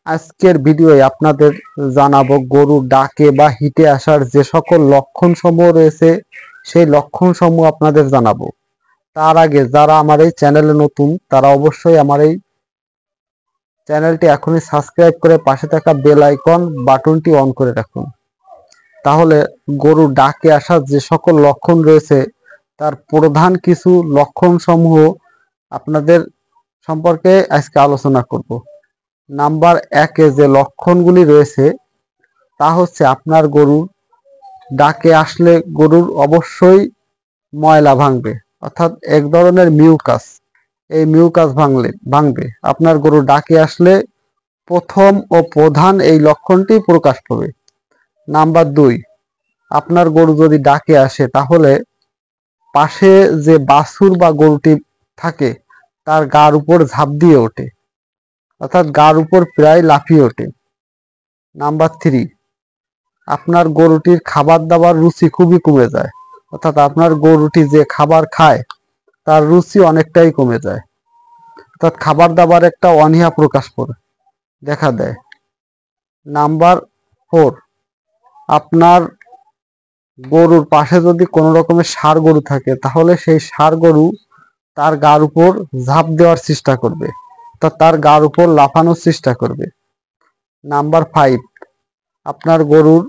আজকের ভিডিওয়ে আপনাদের জানাবো গরুর ডাকে বা হিটে আসার যে সকল লক্ষণ সমূহ রয়েছে সেই লক্ষণ সমূহ আপনাদের জানাবো। তার আগে যারা আমার এই চ্যানেলে নতুন তারা অবশ্যই আমার এই চ্যানেলটি এখনই সাবস্ক্রাইব করে পাশে থাকা বেল আইকন বাটনটি অন করে রাখুন। তাহলে গরুর ডাকে আসার যে সকল লক্ষণ রয়েছে তার প্রধান কিছু লক্ষণ সমূহ আপনাদের সম্পর্কে আজকে আলোচনা করব। নাম্বার 1-এ যে লক্ষণগুলি রয়েছে তা হচ্ছে আপনার গরুর ডাকে আসলে গরুর অবশ্যই ময়লা ভাঙবে, অর্থাৎ এক ধরনের মিউকাস। এই মিউকাস ভাঙবে আপনার গরু ডাকে আসলে প্রথম ও প্রধান এই লক্ষণটি প্রকাশ পাবে। নাম্বার 2, আপনার গরু যদি ডাকে আসে তাহলে পাশে যে বাছুর বা গরুটি থাকে তার গার উপর ঝাঁপ দিয়ে ওঠে, অর্থাৎ গার উপর প্রায় লাফিয়ে ওঠে। নাম্বার 3, আপনার গরুটির খাবার দাবার রুচি খুবই কমে যায়, অর্থাৎ আপনার গরুটি যে খাবার খায় তার রুচি অনেকটাই কমে যায়, অর্থাৎ খাবার দাবার একটা অনীহা প্রকাশ করে দেখা দেয়। নাম্বার 4, আপনার গরুর পাশে যদি কোনো রকমের ষাঁড় গরু থাকে তাহলে সেই ষাঁড় গরু তার গার উপর ঝাঁপ দেওয়ার চেষ্টা করবে, তার গার উপর লাফানোর চেষ্টা করবে। নাম্বার 5, আপনার গরুর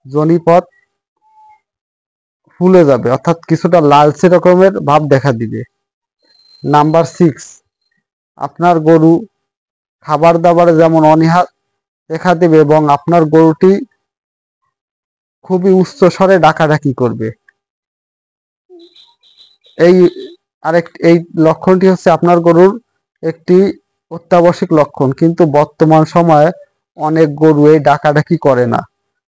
যোনিপথ ফুলে যাবে, অর্থাৎ কিছুটা লালচে রকমের ভাব দেখা দিবে। নাম্বার 6, আপনার গরু খাবার দাবারে যেমন অনীহা দেখা দেবে এবং আপনার গরুটি খুবই উচ্চ স্বরে ডাকাডাকি করবে। এই লক্ষণটি হচ্ছে আপনার গরুর একটি অত্যাবশ্যক লক্ষণ, কিন্তু বর্তমান সময়ে অনেক গরু এই ডাকাডাকি করে না।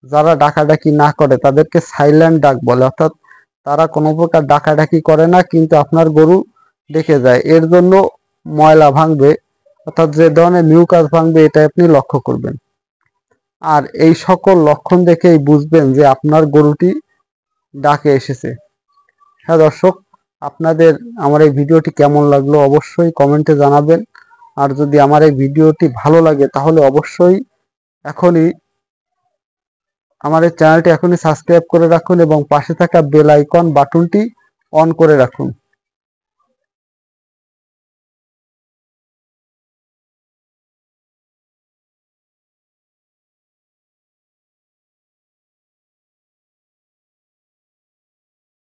যারা ডাকাডাকি না করে তাদেরকে সাইলেন্ট ডাক বলে, অর্থাৎ তারা কোনো প্রকার ডাকাডাকি করে না কিন্তু আপনার গরু ডেকে যায়। এর জন্য ময়লা ভাঙবে, অর্থাৎ যে ধরনের মিউকাস ভাঙবে এটা আপনি লক্ষ্য করবেন। আর এই সকল লক্ষণ দেখেই বুঝবেন যে আপনার গরুটি ডাকে এসেছে। হ্যাঁ দর্শক, আপনাদের আমার এই ভিডিওটি কেমন লাগলো অবশ্যই কমেন্টে জানাবেন। আর যদি আমার এই ভিডিওটি ভালো লাগে তাহলে অবশ্যই আমার এই চ্যানেলটি এখনই সাবস্ক্রাইব করে রাখুন এবং পাশে থাকা বেল আইকন বাটনটি অন করে রাখুন।